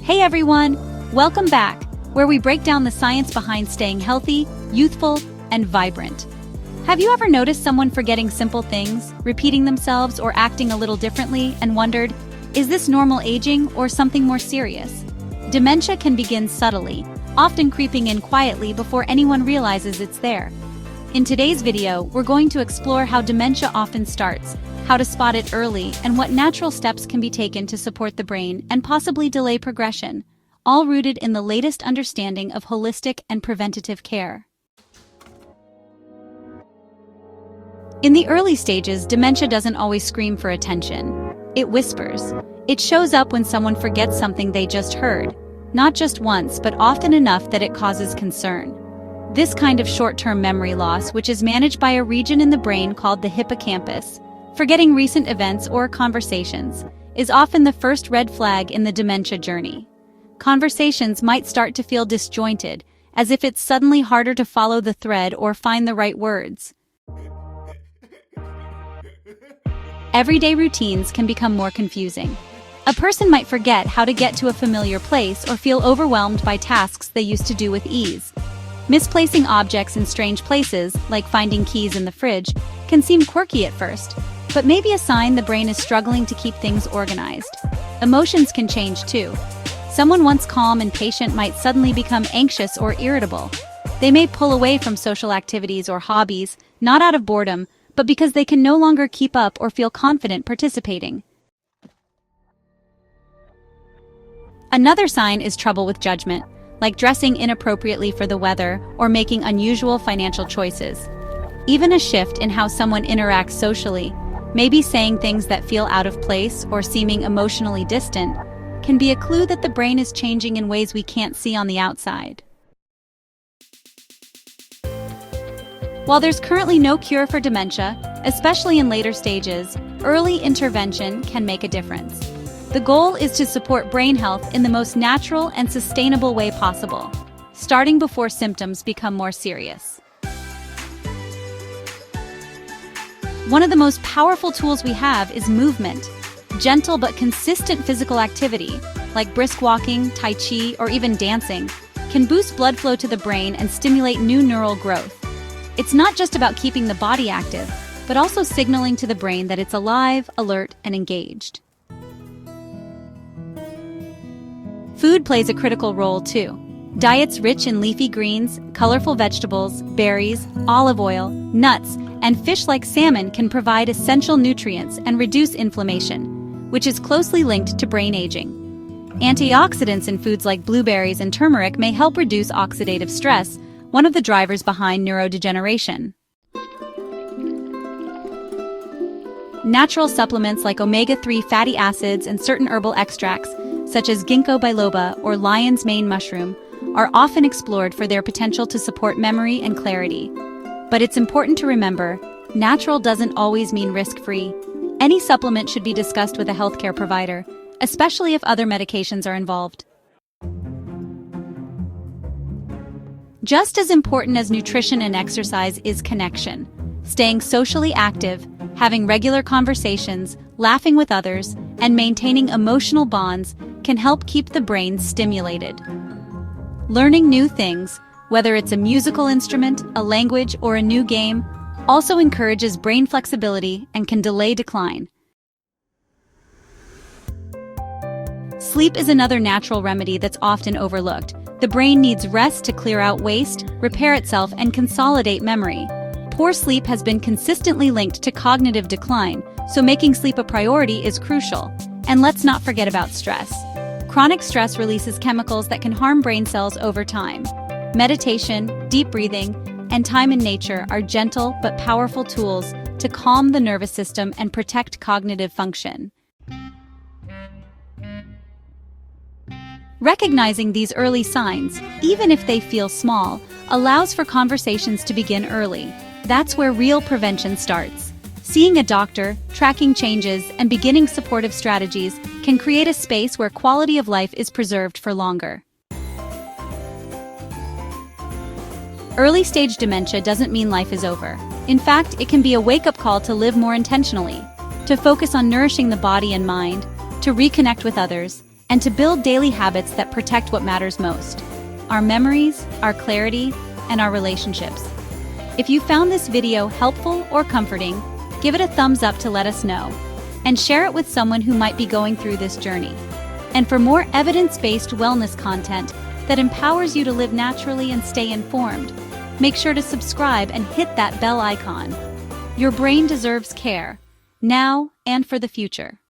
Hey everyone! Welcome back, where we break down the science behind staying healthy, youthful, and vibrant. Have you ever noticed someone forgetting simple things, repeating themselves, or acting a little differently, and wondered, is this normal aging or something more serious? Dementia can begin subtly, often creeping in quietly before anyone realizes it's there. In today's video, we're going to explore how dementia often starts, how to spot it early, and what natural steps can be taken to support the brain and possibly delay progression, all rooted in the latest understanding of holistic and preventative care. In the early stages, dementia doesn't always scream for attention. It whispers. It shows up when someone forgets something they just heard, not just once, but often enough that it causes concern. This kind of short-term memory loss, which is managed by a region in the brain called the hippocampus, forgetting recent events or conversations, is often the first red flag in the dementia journey. Conversations might start to feel disjointed, as if it's suddenly harder to follow the thread or find the right words. Everyday routines can become more confusing. A person might forget how to get to a familiar place or feel overwhelmed by tasks they used to do with ease. Misplacing objects in strange places, like finding keys in the fridge, can seem quirky at first, but may be a sign the brain is struggling to keep things organized. Emotions can change too. Someone once calm and patient might suddenly become anxious or irritable. They may pull away from social activities or hobbies, not out of boredom, but because they can no longer keep up or feel confident participating. Another sign is trouble with judgment, like dressing inappropriately for the weather or making unusual financial choices. Even a shift in how someone interacts socially, maybe saying things that feel out of place or seeming emotionally distant, can be a clue that the brain is changing in ways we can't see on the outside. While there's currently no cure for dementia, especially in later stages, early intervention can make a difference. The goal is to support brain health in the most natural and sustainable way possible, starting before symptoms become more serious. One of the most powerful tools we have is movement. Gentle but consistent physical activity, like brisk walking, tai chi, or even dancing, can boost blood flow to the brain and stimulate new neural growth. It's not just about keeping the body active, but also signaling to the brain that it's alive, alert, and engaged. Food plays a critical role too. Diets rich in leafy greens, colorful vegetables, berries, olive oil, nuts, and fish like salmon can provide essential nutrients and reduce inflammation, which is closely linked to brain aging. Antioxidants in foods like blueberries and turmeric may help reduce oxidative stress, one of the drivers behind neurodegeneration. Natural supplements like omega-3 fatty acids and certain herbal extracts, such as ginkgo biloba or lion's mane mushroom, are often explored for their potential to support memory and clarity. But it's important to remember, natural doesn't always mean risk-free. Any supplement should be discussed with a healthcare provider, especially if other medications are involved. Just as important as nutrition and exercise is connection. Staying socially active, having regular conversations, laughing with others, and maintaining emotional bonds can help keep the brain stimulated. Learning new things, whether it's a musical instrument, a language, or a new game, also encourages brain flexibility and can delay decline. Sleep is another natural remedy that's often overlooked. The brain needs rest to clear out waste, repair itself, and consolidate memory. Poor sleep has been consistently linked to cognitive decline, so making sleep a priority is crucial. And let's not forget about stress. Chronic stress releases chemicals that can harm brain cells over time. Meditation, deep breathing, and time in nature are gentle but powerful tools to calm the nervous system and protect cognitive function. Recognizing these early signs, even if they feel small, allows for conversations to begin early. That's where real prevention starts. Seeing a doctor, tracking changes, and beginning supportive strategies can create a space where quality of life is preserved for longer. Early-stage dementia doesn't mean life is over. In fact, it can be a wake-up call to live more intentionally, to focus on nourishing the body and mind, to reconnect with others, and to build daily habits that protect what matters most: our memories, our clarity, and our relationships. If you found this video helpful or comforting, give it a thumbs up to let us know, and share it with someone who might be going through this journey. And for more evidence-based wellness content that empowers you to live naturally and stay informed, make sure to subscribe and hit that bell icon. Your brain deserves care, now and for the future.